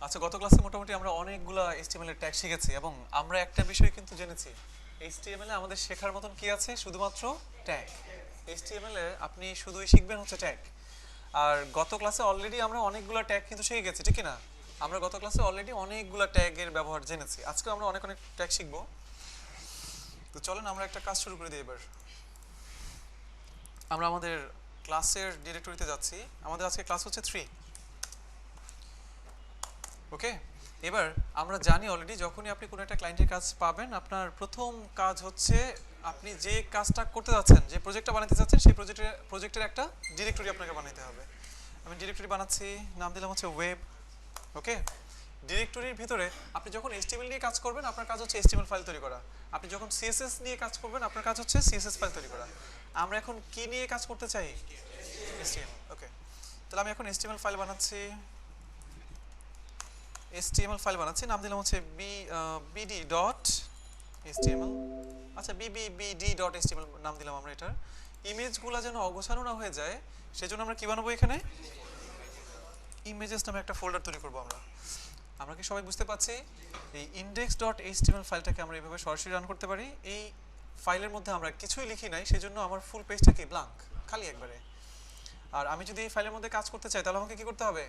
আচ্ছা, গত ক্লাসে মোটামুটি আমরা অনেকগুলা HTML এর ট্যাগ শিখেছি এবং আমরা একটা বিষয় কিন্তু জেনেছি। HTML এ আমাদের শেখার মতন কি আছে? শুধুমাত্র ট্যাগ। HTML এ আপনি শুধুই শিখবেন হচ্ছে ট্যাগ। আর গত ক্লাসে অলরেডি আমরা অনেকগুলা ট্যাগ কিন্তু শিখে গেছি, ঠিক কি না? আমরা গত ক্লাসে অলরেডি অনেকগুলা ট্যাগের ব্যবহার জেনেছি। আজকে আমরা অনেক অনেক ট্যাগ শিখবো। তো চলেন আমরা একটা কাজ শুরু করে দিই এবার। আমরা আমাদের ক্লাসের ডিরেক্টরিতে যাচ্ছি। আমাদের আজকে ক্লাস হচ্ছে 3। ওকে, এবার আমরা জানি অলরেডি যখনই আপনি কোনো একটা ক্লায়েন্টের কাজ পাবেন, আপনার প্রথম কাজ হচ্ছে আপনি যে কাজটা করতে যাচ্ছেন, যে প্রজেক্টটা বানাতে যাচ্ছেন, সেই প্রজেক্টের একটা ডিরেক্টরি আপনাকে বানাতে হবে। আমি ডিরেক্টরি বানাচ্ছি, নাম দিলাম হচ্ছে ওয়েব। ওকে, ডিরেক্টরির ভিতরে আপনি যখন HTML নিয়ে কাজ করবেন, আপনার কাজ হচ্ছে HTML ফাইল তৈরি করা। আপনি যখন CSS নিয়ে কাজ করবেন, আপনার কাজ হচ্ছে CSS ফাইল তৈরি করা। আমরা এখন কি নিয়ে কাজ করতে চাই? HTML। ওকে, তাহলে আমি এখন HTML ফাইল বানাচ্ছি। HTML ফাইল বানাচ্ছি, নাম দিলাম হচ্ছে bd.html। আচ্ছা, bbd.html নাম দিলাম আমরা এটার। ইমেজগুলো যেন অগোছালো না হয়ে যায়, সেজন্য আমরা কি বানাবো? এখানে ইমেজেস নামে একটা ফোল্ডার তৈরি করবো আমরা। আমরা কি সবাই বুঝতে পারছি? এই index.html ফাইলটাকে আমরা এইভাবে সরাসরি রান করতে পারি। এই ফাইলের মধ্যে আমরা কিছুই লিখি নাই, সেজন্য আমার ফুল পেজটা কি ব্ল্যাঙ্ক, খালি একবারে। আর আমি যদি এই ফাইলের মধ্যে কাজ করতে চাই, তাহলে আমাকে কি করতে হবে?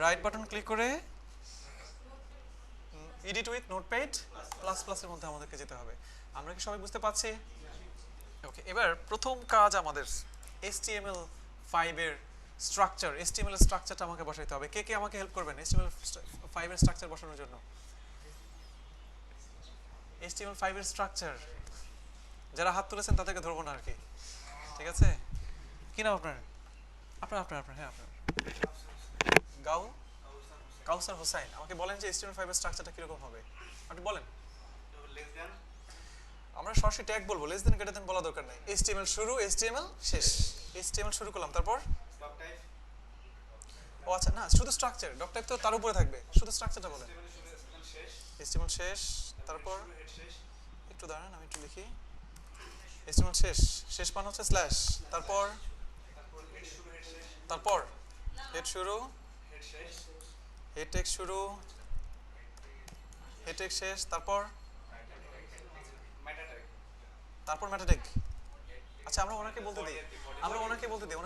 রাইট বাটন ক্লিক করে এডিট উইথ নোটপ্যাড প্লাস প্লাসের মধ্যে আমাদেরকে যেতে হবে। আমরা কি সবাই বুঝতে পারছি? ওকে, এবার প্রথম কাজ আমাদের HTML5 এর স্ট্রাকচার, HTML এর স্ট্রাকচারটা আমাকে বসাইতে হবে। কে কে আমাকে হেল্প করবেন HTML5 এর স্ট্রাকচার বসানোর জন্য? HTML5 এর স্ট্রাকচার যারা হাত তুলেছেন তাদেরকে ধরবো না আর কি, ঠিক আছে? কি নাম আপনার? আপনার আপনার আপনার হ্যাঁ, আপনার গাউ কাউসার হোসাইন। আমাকে বলেন যে HTML5 এর স্ট্রাকচারটা কিরকম হবে, আপনি বলেন। আমরা সরাসরি ট্যাগ বলবো, লেস দেন গ্রেটার দেন বলা দরকার নাই। HTML শুরু, HTML শেষ। HTML শুরু করলাম, তারপর ও আচ্ছা, না শুধু স্ট্রাকচার, ডক টাইপ তো তার উপরে থাকবে, শুধু স্ট্রাকচারটা বলেন। HTML শেষ, তারপর একটু দাঁড়ান আমি একটু লিখি। HTML শেষ, শেষ মানে হচ্ছে স্ল্যাশ, তারপর তারপর হেড শুরু, হেড টেক্সট শুরু, হেড টেক্সট শেষ, তারপর তারপর মেটা ট্যাগ। আচ্ছা, আমরা ওনাকে বলতে দিই, ওনাকে বলতে দিই,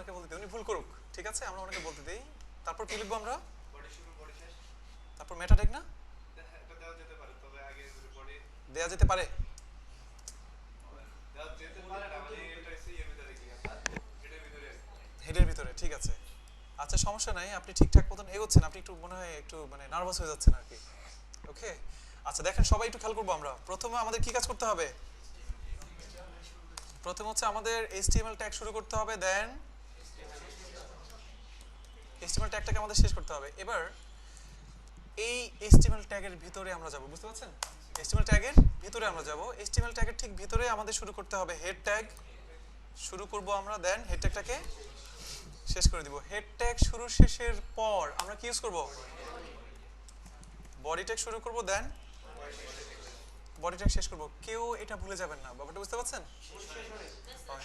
উনি ভুল করুক, ঠিক আছে? আমরা ওনাকে বলতে দিই। তারপর কি লিখবো আমরা? তারপর মেটা ট্যাগ না দেয়া যেতে পারে। হেডের ভিতরে, ঠিক আছে। আচ্ছা, সমস্যা নাই, আপনি ঠিকঠাক মতন এগোচ্ছেন। আপনি একটু মনে হয় একটু মানে নার্ভাস হয়ে যাচ্ছেন আর কি। ওকে, আচ্ছা দেখেন, সবাই একটু খেয়াল করবো। আমরা প্রথমে আমাদের কি কাজ করতে হবে? প্রথম হচ্ছে আমাদের HTML ট্যাগ শুরু করতে হবে, দেন HTML ট্যাগটাকে আমাদের শেষ করতে হবে। এবার এই HTML ট্যাগের ভিতরে আমরা যাব, বুঝতে পারছেন? HTML ট্যাগের ভিতরে আমরা যাব। HTML ট্যাগের ঠিক ভিতরে আমাদের শুরু করতে হবে হেড ট্যাগ। শুরু করব আমরা, দেন হেড ট্যাগটাকে শেষ করে দিব। হেড ট্যাগ শুরু শেষের পর আমরা কি ইউজ করব? বডি ট্যাগ শুরু করব, দেন বডি ট্যাগ শেষ করব। কেউ এটা ভুলে যাবেন না, ব্যাপারটা বুঝতে পারছেন?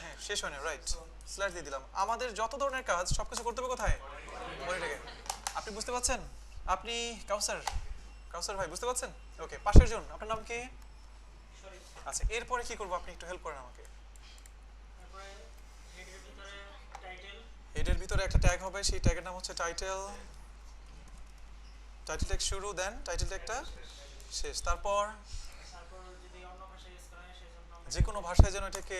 হ্যাঁ, শেষ হয় না, রাইট। স্ল্যাশ দিয়ে দিলাম। আমাদের যত ধরনের কাজ সবকিছু করতে হবে কোথায়? বডি ট্যাগে। আপনি বুঝতে পারছেন? আপনি কাউসার, কাউসার ভাই বুঝতে পারছেন? ওকে, পাশের জন, আপনার নাম কি? আচ্ছা, এরপরে কি করব আপনি একটু হেল্প করেন আমাকে। হেডের ভিতরে একটা ট্যাগ হবে, সেই ট্যাগের নাম হচ্ছে টাইটেল। টাইটেল ট্যাগ শুরু, দেন টাইটেল ট্যাগটা শেষ, তারপর যে কোনো ভাষায় যেন এটাকে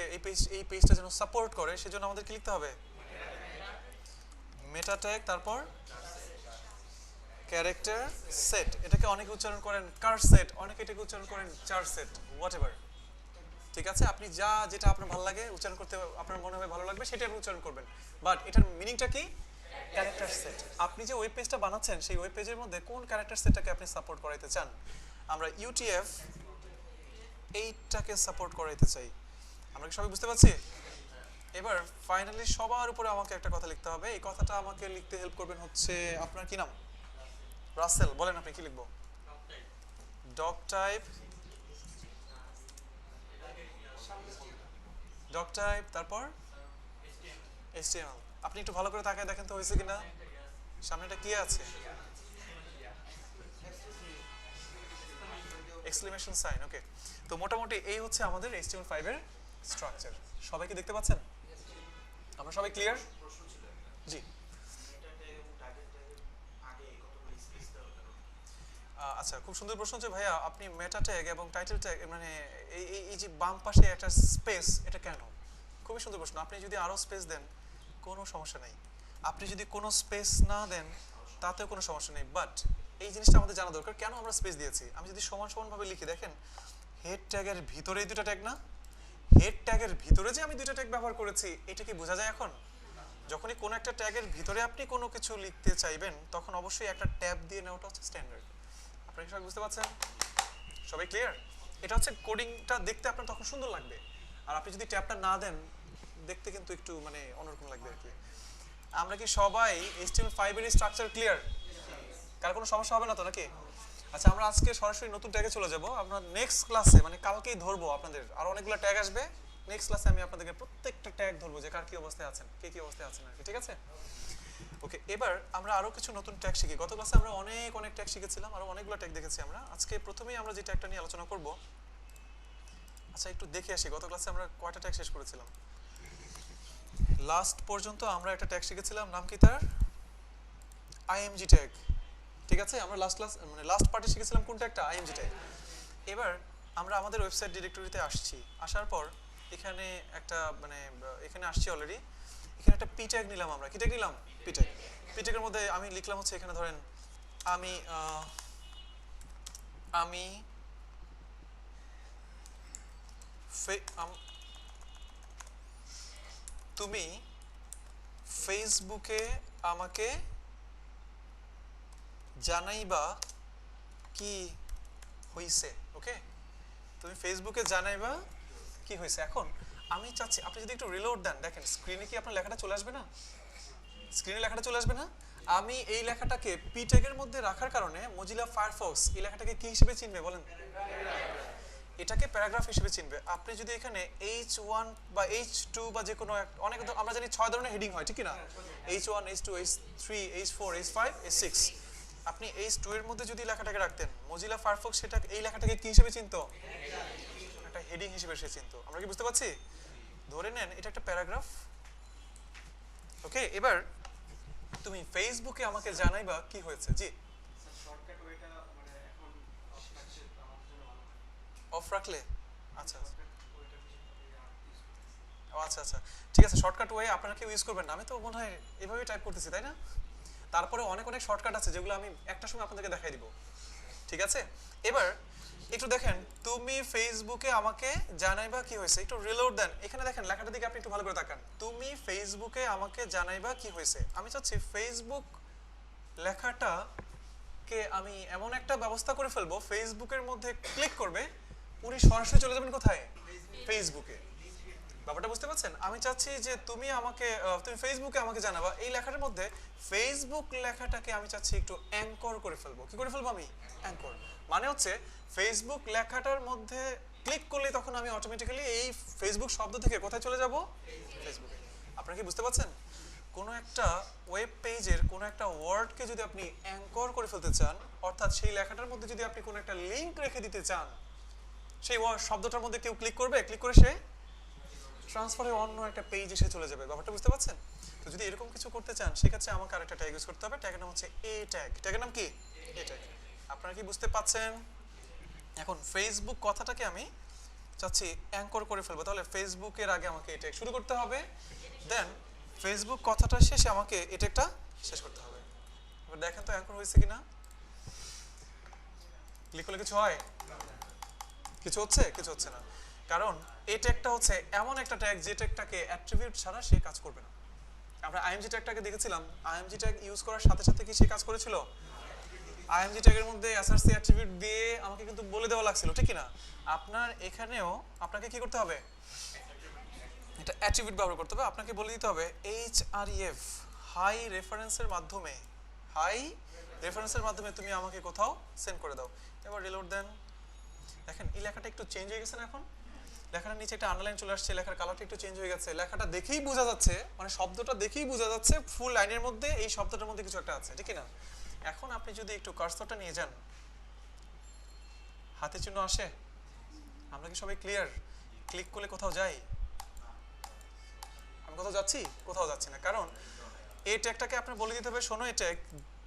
এই পেজটা যেন সাপোর্ট করে, সেজন্য আমাদের কি লিখতে হবে? মেটা ট্যাগ, তারপর ক্যারেক্টার সেট। এটাকে অনেকে উচ্চারণ করেন কার সেট, অনেকে এটাকে উচ্চারণ করেন চার সেট, হোয়াট এভার, ঠিক আছে? আপনি যেটা আপনার ভালো লাগে উচ্চারণ করতে, আপনার মনে হয় ভালো লাগবে, সেটা আপনি উচ্চারণ করবেন। বাট এটার মিনিংটা কি? Character set. আপনি যে ওয়েব পেজটা বানাচ্ছেন, সেই ওয়েব পেজের মধ্যে কোন ক্যারেক্টার সেটটাকে আপনি সাপোর্ট করাইতে চান? আমরা UTF 8টাকে সাপোর্ট করাইতে চাই। আমরা কি সবাই বুঝতে পারছি? এবার ফাইনালি সবার উপরে আমাকে একটা কথা লিখতে হবে। এই কথাটা আমাকে লিখতে হেল্প করবেন হচ্ছে, আপনার কি নাম? রাসেল। বলেন আপনি কি লিখবো? ডক টাইপ, তারপর HTML। আপনি একটু ভালো করে তাকায় দেখেন তো হয়েছে কিনা, সামনেটা কি আছে? Exclamation sign. ওকে, তো মোটামুটি এই হচ্ছে আমাদের HTML5 এর স্ট্রাকচার। সবাই কি দেখতে পাচ্ছেন? আমরা সবাই ক্লিয়ার? জি। আচ্ছা, খুব সুন্দর প্রশ্ন যে ভাইয়া আপনি মেটা ট্যাগ এবং টাইটেল ট্যাগ মানে এই যে বাম পাশে একটা স্পেস, এটা কেন? খুবই সুন্দর প্রশ্ন। আপনি যদি আরো স্পেস দেন কোনো সমস্যা নাই, আপনি যদি কোনো স্পেস না দেন তাতেও কোনো সমস্যা নেই, বাট এই জিনিসটা আমাদের জানা দরকার কেন আমরা স্পেস দিয়েছি। আমি যদি সমান সমান ভাবে লিখি, দেখেন হেড ট্যাগের ভিতরেই দুটো ট্যাগ না, হেড ট্যাগের ভিতরে যে আমি দুটো ট্যাগ ব্যবহার করেছি এটা কি বোঝা যায়? এখন যখনই কোনো একটা ট্যাগের ভিতরে আপনি কোনো কিছু লিখতে চাইবেন তখন অবশ্যই একটা ট্যাব দিয়ে নেওয়াটা হচ্ছে স্ট্যান্ডার্ড। আপনারা সবাই বুঝতে পারছেন? সবাই ক্লিয়ার? এটা হচ্ছে কোডিংটা দেখতে আপনার তখন সুন্দর লাগবে, আর আপনি যদি ট্যাবটা না দেন দেখতে কিন্তু একটু মানে অন্যরকম লাগবে আর কি। আমরা কি সবাই HTML5 এর স্ট্রাকচার ক্লিয়ার? কার কোনো সমস্যা হবে না তো নাকি? আচ্ছা, আমরা আজকে সরাসরি নতুন ট্যাগে চলে যাব। আমরা নেক্সট ক্লাসে মানে কালকেই ধরবো, আপনাদের আরো অনেকগুলো ট্যাগ আসবে। নেক্সট ক্লাসে আমি আপনাদেরকে প্রত্যেকটা ট্যাগ ধরবো যে কার কি অবস্থায় আছেন, কে কি অবস্থায় আছেন আর কি, ঠিক আছে? ওকে, এবার আমরা আরো কিছু নতুন ট্যাগ শিখি। গত ক্লাসে আমরা অনেক ট্যাগ শিখেছিলাম, আরো অনেকগুলো ট্যাগ দেখেছি আমরা। আজকে প্রথমেই আমরা যে ট্যাগটা নিয়ে আলোচনা করব, আচ্ছা একটু দেখে আসি গত ক্লাসে আমরা কয়টা ট্যাগ শেষ করেছিলাম। লাস্ট পর্যন্ত আমরা একটা ট্যাগ শিখেছিলাম, নাম কি তার? IMG ট্যাগ, ঠিক আছে? আমরা লাস্ট পার্টে শিখেছিলাম কোন ট্যাগটা? IMG tag. এবার আমরা আমাদের ওয়েবসাইট ডিরেক্টরিতে আসছি, আসার পর এখানে একটা মানে এখানে আসছি অলরেডি, এখানে একটা পি ট্যাগ নিলাম। আমরা কি ট্যাগ নিলাম? P tag. পি ট্যাগের মধ্যে আমি লিখলাম হচ্ছে এখানে ধরেন আমি তুমি ফেসবুকে আমাকে জানাইবা কি হইছে। ওকে, তুমি ফেসবুকে জানাইবা কি হয়েছে। এখন আমি চাচ্ছি আপনি যদি একটু রিলোড দেন, দেখেন স্ক্রিনে কি আপনার লেখাটা চলে আসবে না? স্ক্রিনে লেখাটা চলে আসবে না? আমি এই লেখাটাকে পি ট্যাগের মধ্যে রাখার কারণে মোজিলা ফায়ারফক্স এই লেখাটাকে কি হিসেবে চিনবে বলেন? এটাকে প্যারাগ্রাফ হিসেবে চিনবে। আপনি যদি এখানে H1 বা H2 বা যে কোনো অনেক আমরা জানি 6 ধরনের হেডিং হয়, ঠিক কি না? H1, H2, H3, H4, H5, H6। আপনি H2 এর মধ্যে যদি লেখাটাকে রাখতেন, মোজিলা ফায়ারফক্স সেটা এই লেখাটাকে কি হিসেবে চিনতো? একটা হেডিং হিসেবে সে চিনতো। আমরা কি বুঝতে পারছি? ধরে নেন এটা একটা প্যারাগ্রাফ। ওকে, এবার তুমি ফেসবুকে আমাকে জানাইবা কি হয়েছে। জি, শর্টকাট ওয়েটা মানে এখন অফ রাখলে আচ্ছা আচ্ছা ঠিক আছে। শর্টকাট ওয়ে আপনারা কেউ ইউজ করবেন না, আমি তো মনে হয় এভাবেই টাইপ করতেছি, তাই না? তারপরে অনেক শর্টকাট আছে যেগুলো আমি একটা সময় আপনাদেরকে দেখাই দিব, ঠিক আছে? এবার একটু দেখেন, তুমি ফেসবুকে আমাকে জানাইবা কি হয়েছে। একটু রিলোড দেন, এখানে দেখেন লেখাটার দিকে আপনি একটু ভালো করে তাকান। তুমি ফেসবুকে আমাকে জানাইবা কি হয়েছে। আমি চাচ্ছি ফেসবুক লেখাটাকে আমি এমন একটা ব্যবস্থা করে ফেলবো, ফেসবুকের মধ্যে ক্লিক করবে উনি সরাসরি চলে যাবেন কোথায়? ফেসবুকে। ব্যাপারটা বুঝতে পারছেন? আমি চাচ্ছি যে তুমি ফেসবুকে আমাকে জানাবা, এই লেখাটার মধ্যে ফেসবুক লেখাটাকে আমি চাচ্ছি একটু অ্যাঙ্কর করে ফেলবো। কি করে ফেলবো আমি? অ্যাঙ্কর। মানে হচ্ছে ফেসবুক লেখাটার মধ্যে ক্লিক করলে তখন আমি অটোমেটিক্যালি এই ফেসবুক শব্দ থেকে কোথায় চলে যাব? ফেসবুকে। আপনারা কি বুঝতে পারছেন? কোনো একটা ওয়েব পেজের কোনো একটা ওয়ার্ডকে যদি আপনি অ্যাঙ্কর করে ফেলতে চান, অর্থাৎ সেই লেখাটার মধ্যে যদি আপনি কোনো একটা লিংক রেখে দিতে চান, সেই শব্দটার মধ্যে কেউ ক্লিক করবে, ক্লিক করে সে ট্রান্সফারে অন্য একটা পেজ এসে চলে যাবে। ব্যাপারটা বুঝতে পারছেন? তো যদি এরকম কিছু করতে চান সেক্ষেত্রে আমাকে আরেকটা ট্যাগ ইউজ করতে হবে। ট্যাগের নাম হচ্ছে এ ট্যাগ। ট্যাগের নাম কি? এ ট্যাগ। আপনারা কি বুঝতে পাচ্ছেন? এখন ফেসবুক কথাটাকে আমি চাচ্ছি অ্যাঙ্কর করে ফেলবো, তাহলে ফেসবুকের আগে আমাকে এ ট্যাগ শুরু করতে হবে, দেন ফেসবুক কথাটা শেষে আমাকে এ ট্যাগটা শেষ করতে হবে। এবার দেখেন তো অ্যাঙ্কর হয়েছে কিনা। ক্লিক করলে কিছু হয়? কিছু হচ্ছে? কিছু হচ্ছে না, কারণ এই ট্যাগটা হচ্ছে এমন একটা ট্যাগ যে ট্যাগটাকে অ্যাট্রিবিউট ছাড়া সে কাজ করবে না। আমরা IMG ট্যাগটাকে দেখেছিলাম, IMG ট্যাগ ইউজ করার সাথে সাথে কি সে কাজ করেছিল? IMG ট্যাগের মধ্যে SRC অ্যাট্রিবিউট দিয়ে আমাকে কিন্তু বলে দেওয়া লাগছিল, ঠিক কি না? আপনার এখানেও আপনাকে কি করতে হবে? এটা অ্যাট্রিবিউট ব্যবহার করতে হবে। আপনাকে বলে দিতে হবে HREF হাই রেফারেন্সের মাধ্যমে তুমি আমাকে কোথাও সেন্ড করে দাও। এবার রিলোড দেন, দেখেন এই লেখাটা একটু চেঞ্জ হয়ে গেছে না? এখন লেখাটার নিচে একটা আন্ডারলাইন চলে আসছে, লেখার কালারটা একটু চেঞ্জ হয়ে গেছে। লেখাটা দেখেই বোঝা যাচ্ছে, মানে শব্দটা দেখেই বোঝা যাচ্ছে ফুল লাইনের মধ্যে এই শব্দটার মধ্যে কিছু একটা আছে, ঠিক না? এখন আপনি যদি একটু কার্সরটা নিয়ে যান হাতে চিহ্ন আসে? আমরা কি সবাই ক্লিয়ার? ক্লিক করলে কোথাও যাই? আমি কোথাও যাচ্ছি? কোথাও যাচ্ছি না, কারণ এই ট্যাগটাকে আপনার বলে দিতে হবে, শোনো এই ট্যাগ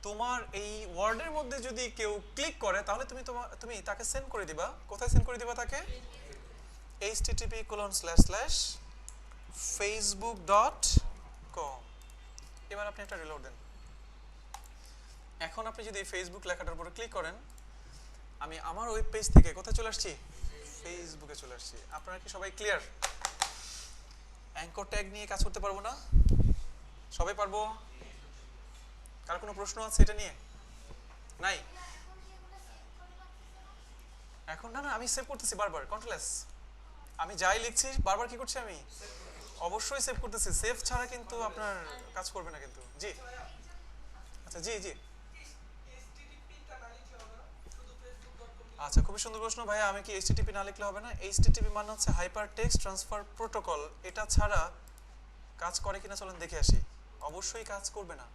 তোমার এই ওয়ার্ডের মধ্যে যদি কেউ ক্লিক করে তাহলে তুমি তাকে সেন্ড করে দিবা। কোথায় সেন্ড করে দিবা তাকে? http://facebook.com। এবার আপনি একটা রিলোড দেন। এখন আপনি যদি ফেসবুক লেখাটার উপরে ক্লিক করেন, আমি আমার ওয়েব পেজ থেকে কোথায় চলে আসছি? ফেসবুকে চলে আসছি। আপনারা কি সবাই ক্লিয়ার? অ্যাঙ্কর ট্যাগ নিয়ে কাজ করতে পারবো না? সবাই পারবো? কার কোনো প্রশ্ন আছে এটা নিয়ে? নাই? এখন না আমি সেভ করতেছি বারবার, কন্ট্রোল-এস। আমি যাই লিখছি বারবার কি করছি আমি? অবশ্যই সেভ করতেছি। সেভ ছাড়া কিন্তু আপনার কাজ করবে না কিন্তু। জি আচ্ছা, জি জি আচ্ছা, খুবই সুন্দর প্রশ্ন ভাইয়া। আমি কি এইচটিটিপি না লিখলে হবে না? এইচটিটিপি মানে হচ্ছে হাইপার টেক্সট ট্রান্সফার প্রোটোকল। এটা ছাড়া কাজ করে কিনা চলেন দেখে আসি। অবশ্যই কাজ করবে না।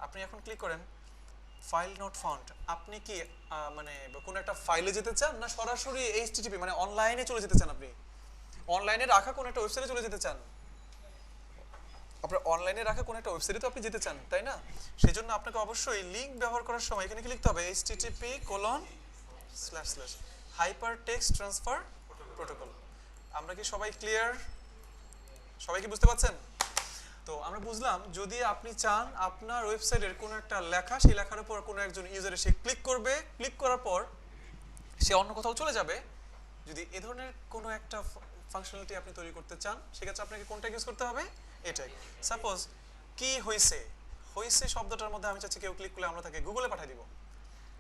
আপনি এখন ক্লিক করেন ফাইল নট ফাউন্ড। আপনি কি মানে কোন একটা ফাইলে যেতে চান, না সরাসরি এইচটিটিপি মানে অনলাইনে চলে যেতে চান? আপনি অনলাইনে রাখা কোন একটা ওয়েবসাইটে চলে যেতে চান? আপনার অনলাইনে রাখা কোন একটা ওয়েবসাইটে তো আপনি যেতে চান, তাই না? সেজন্য আপনাকে অবশ্যই লিংক ব্যবহার করার সময় এখানে কি লিখতে হবে? http://hypertext transfer protocol। আমরা কি সবাই ক্লিয়ার? সবাই কি বুঝতে পারছেন? তো আমরা বুঝলাম, যদি আপনি চান আপনার ওয়েবসাইটের কোনো একটা লেখা, সেই লেখার উপর কোনো একজন ইউজার এসে ক্লিক করবে, ক্লিক করার পর সে অন্য কোথাও চলে যাবে, যদি এ ধরনের কোনো একটা ফাংশনালিটি আপনি তৈরি করতে চান, সেক্ষেত্রে আপনাকে কোনটা ইউজ করতে হবে? এটাই। সাপোজ কি হইছে, হইছে শব্দটার মধ্যে আমি চাচ্ছি কেউ ক্লিক করলে আমরা তাকে গুগলে পাঠিয়ে দিব।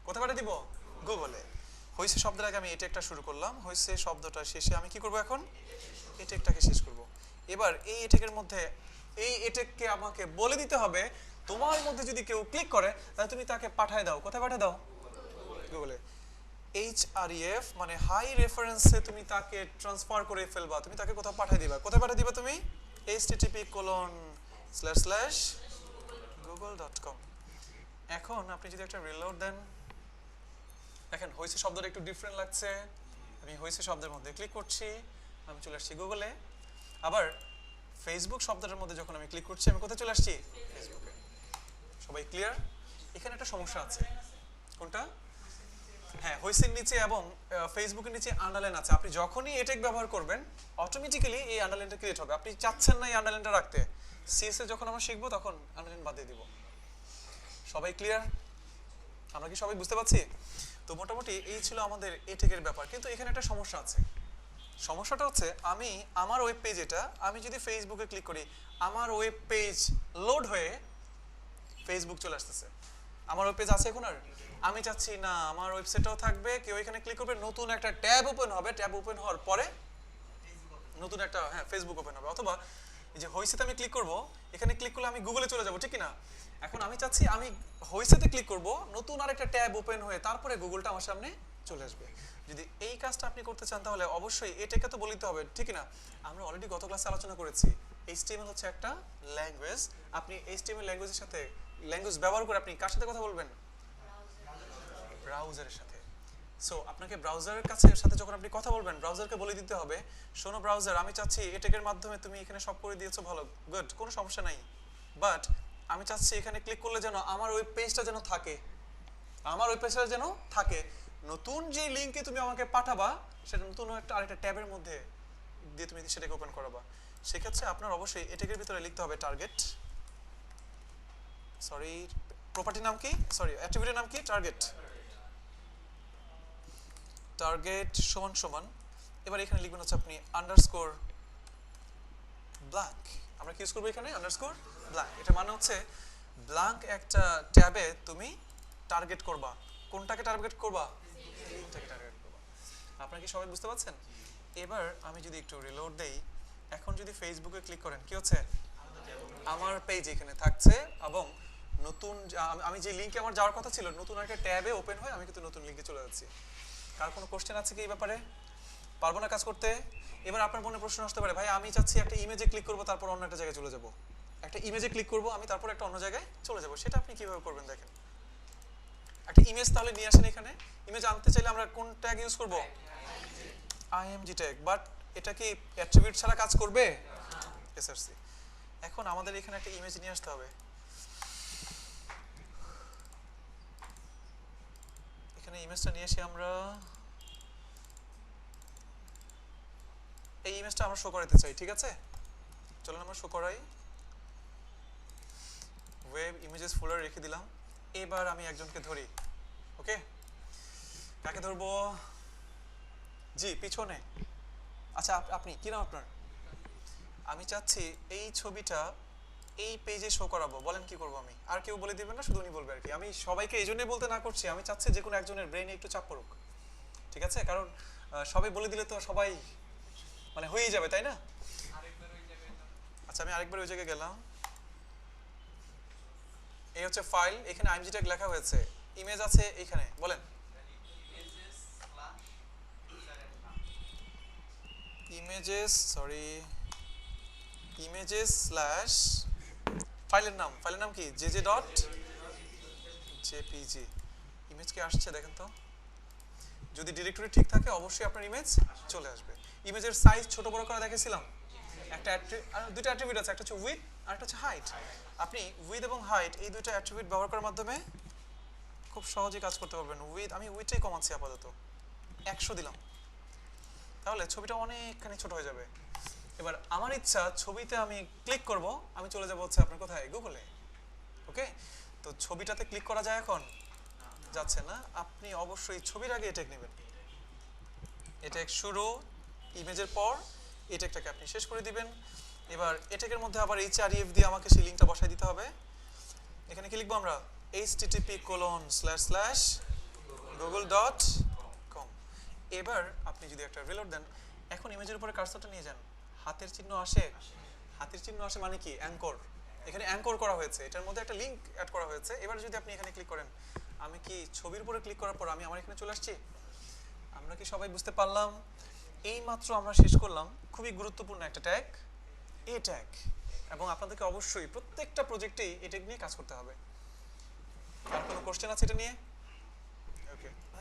কোথায় পাঠিয়ে দিব? গুগলে। হইছে শব্দের আগে আমি এটা একটা শুরু করলাম, হইছে শব্দটা শেষে আমি কি করব? এখন এটেকটাকে শেষ করব। এবার এই এটেকের মধ্যে এই এটেককে আমাকে বলে দিতে হবে, তোমার মধ্যে যদি কেউ ক্লিক করে তাহলে তুমি তাকে পাঠিয়ে দাও। কোথায় পাঠিয়ে দাও? গুগলে। href মানে হাই রেফারেন্সে তুমি তাকে ট্রান্সফার করে ফেলবা, তুমি তাকে কোথাও পাঠিয়ে দিবা। কোথায় পাঠিয়ে দিবা তুমি? http://google.com। এখন আপনি যদি একটা রিলোড দেন, দেখেন হইছে শব্দটা একটু ডিফারেন্ট লাগছে। আমি হইছে শব্দের মধ্যে ক্লিক করছি, আমি চলে আসছি গুগলে। আবার ফেসবুক শব্দটার মধ্যে যখন আমি ক্লিক করছি, আমি কোথায় চলে আসছি? ফেসবুকে। সবাই ক্লিয়ার? এখানে একটা সমস্যা আছে। কোনটা? হ্যাঁ, হইসের নিচে এবং ফেসবুকের নিচে আন্ডারলাইন আছে। আপনি যখনই এটেক ব্যবহার করবেন অটোমেটিক্যালি এই আন্ডারলাইনটা ক্রিয়েট হবে। আপনি চাচ্ছেন না এই আন্ডারলাইনটা রাখতে, সিএসএস যখন আমরা শিখবো তখন আন্ডারলাইন বাদ দিয়ে দিব। সবাই ক্লিয়ার? আমরা কি সবাই বুঝতে পারছি? তো মোটামুটি এই ছিল আমাদের এটেকের ব্যাপার। কিন্তু এখানে একটা সমস্যা আছে। সমস্যাটা হচ্ছে, আমি আমার ওয়েব পেজ, এটা আমি যদি ফেসবুকে ক্লিক করি, আমার ওয়েব পেজ লোড হয়ে ফেসবুক চলে আসতেছে। আমার ওয়েব পেজ আছে এখন আর? আমি চাচ্ছি না আমার ওয়েবসাইটটাও থাকবে, কেউ এখানে ক্লিক করবে, নতুন একটা ট্যাব ওপেন হবে, ট্যাব ওপেন হওয়ার পরে নতুন একটা ফেসবুক ওপেন হবে। অথবা এই যে হইসেতে আমি ক্লিক করব, এখানে ক্লিক করলে আমি গুগলে চলে যাব, ঠিক কি না? এখন আমি চাচ্ছি আমি হইসেতে ক্লিক করব, নতুন আরেকটা ট্যাব ওপেন হয়ে তারপরে গুগলটা আমার সামনে চলে আসবে। যদি এই কাজটা আপনি করতে চান তাহলে অবশ্যই এটাকে তো বলতে হবে, ঠিক কি না? আমরা অলরেডি গত ক্লাসে আলোচনা করেছি, HTML হচ্ছে একটা ল্যাঙ্গুয়েজ। আপনি HTML ল্যাঙ্গুয়েজের সাথে ল্যাঙ্গুয়েজ ব্যবহার করে আপনি কার সাথে কথা বলবেন? ব্রাউজারের সাথে। সো আপনাকে ব্রাউজারের সাথে যখন আপনি কথা বলবেন, ব্রাউজারকে বলে দিতে হবে, শোনো ব্রাউজার, আমি চাচ্ছি এটেকের মাধ্যমে তুমি এখানে সব করে দিয়েছো, ভালো, গুড, কোনো সমস্যা নাই, বাট আমি চাচ্ছি এখানে ক্লিক করলে যেন আমার ওয়েব পেজটা যেন থাকে, আমার ওয়েব পেজটা যেন থাকে। নতুন যে লিঙ্কে তুমি আমাকে পাঠাবা, সেটা নতুন একটা আরেকটা ট্যাবের মধ্যে দিয়ে তুমি সেটাকে ওপেন করাবা। সেক্ষেত্রে আপনার অবশ্যই এটেকের ভিতরে লিখতে হবে টার্গেট, সরি প্রপার্টির নাম কি, সরি অ্যাট্রিবিউটের নাম কি, টার্গেট। টার্গেট সমান সমান, এবার এখানে লিখবেন হচ্ছে আপনি আন্ডারস্কোর ব্ল্যাঙ্ক। আমরা কি ইউজ করবো এখানে? Underscore blank. এটা মানে হচ্ছে ব্ল্যাঙ্ক একটা ট্যাবে তুমি টার্গেট করবা। কোনটাকে টার্গেট করবা? লিঙ্কটাকে টার্গেট করবা। আপনারা কি সবাই বুঝতে পারছেন? এবার আমি যদি একটু রিলোড দেই, এখন যদি ফেসবুকে ক্লিক করেন, কি হচ্ছে? আমার পেজ এখানে থাকছে এবং নতুন আমি যে লিঙ্কে আমার যাওয়ার কথা ছিল, নতুন একটা ট্যাবে ওপেন হয়ে আমি কিন্তু নতুন লিঙ্কে চলে যাচ্ছি। কার কোনো কোশ্চেন আছে কি এই ব্যাপারে? পারবো না কাজ করতে? এবার আপনার মনে প্রশ্ন আসতে পারে, ভাই আমি চাচ্ছি একটা ইমেজে ক্লিক করবো, তারপর অন্য একটা জায়গায় চলে যাব। একটা ইমেজে ক্লিক করবো আমি, তারপর একটা অন্য জায়গায় চলে যাব, সেটা আপনি কিভাবে করবেন? দেখেন, একটা ইমেজ তাহলে নিয়ে আসেন এখানে। ইমেজ আনতে চাইলে আমরা কোন ট্যাগ ইউজ করব? img tag. বাট এটা কি অ্যাট্রিবিউট ছাড়া কাজ করবে? src। এখন আমাদের এখানে একটা ইমেজ নিয়ে আসতে হবে। এখানে ইমেজটা নিয়ে এসে আমরা এই ইমেজটা আমরা শো করাতে চাই, ঠিক আছে? চলুন আমরা শো করাই। ওয়েব ইমেজেস ফোল্ডার রেখে দিলাম। এবার আমি একজনকে ধরি। ওকে, কাকে ধরবো? জি পিছনে। আচ্ছা আপনি কি নাম আপনার? আমি চাচ্ছি এই ছবিটা এই পেজে শো করাবো। বলেন কি করবো আমি? আর কেউ বলে দিবেন না, শুধু উনি বলবে আর কি। আমি সবাইকে এই জন্যই বলতে না করছি, আমি চাচ্ছি যে কোনো একজনের ব্রেইনে একটু চাপ পড়ুক, ঠিক আছে? কারণ সবাই বলে দিলে তো সবাই মানে হয়েই যাবে, তাই না? আচ্ছা আমি আরেকবার ওই জায়গায় গেলাম। এই হচ্ছে ফাইল, এখানে img ট্যাগ লেখা হয়েছে, ইমেজ আছে এখানে। বলেন images স্ল্যাশ ফাইলের নাম কি? jj.jpg। ইমেজ কি আসছে দেখেন তো? যদি ডিরেক্টরি ঠিক থাকে অবশ্যই আপনার ইমেজ চলে আসবে। ইমেজের সাইজ ছোট বড় করা দেখেছিলাম। দুটো অ্যাট্রিবিউট আছে, একটা হচ্ছে উইথ আর একটা হচ্ছে হাইট। আপনি উইথ এবং হাইট এই দুটো অ্যাট্রিবিউট ব্যবহার করার মাধ্যমে খুব সহজেই কাজ করতে পারবেন। আমি উইথটাই কমাচ্ছি আপাতত, 100 দিলাম, তাহলে ছবিটা অনেকখানি ছোট হয়ে যাবে। এবার আমার ইচ্ছা ছবিতে আমি ক্লিক করব, আমি চলে যাব হচ্ছে আপনার কোথায়? গুগলে। ওকে, তো ছবিটাতে ক্লিক করা যায় এখন? যাচ্ছে না। আপনি অবশ্যই ছবির আগে এটেক নেবেন। এটেক শুরু, ইমেজের পর এটেকটাকে আপনি শেষ করে দিবেন। এবার এটেকের মধ্যে আবার href দিয়ে আমাকে সেই লিঙ্কটা বসাই দিতে হবে। এখানে কি লিখবো আমরা? http://google.com। এবার আপনি যদি একটা রিলোড দেন, এখন ইমেজের উপরে কার্সরটা নিয়ে যান, হাতের চিহ্ন আসে। হাতের চিহ্ন আসে মানে কি? অ্যাঙ্কর। এখানে অ্যাঙ্কর করা হয়েছে, এটার মধ্যে একটা লিঙ্ক অ্যাড করা হয়েছে। এবার যদি আপনি এখানে ক্লিক করেন, আমি কি ছবির উপরে ক্লিক করার পর আমি আমার এখানে চলে আসছি? আমরা কি সবাই বুঝতে পারলাম? এই মাত্র আমরা শেষ করলাম খুবই গুরুত্বপূর্ণ একটা ট্যাগ, এ ট্যাগ। এবং আপনাদেরকে অবশ্যই প্রত্যেকটা প্রজেক্টেই এই ট্যাগ নিয়ে কাজ করতে হবে। আর কোনো কোশ্চেন আছে এটা নিয়ে?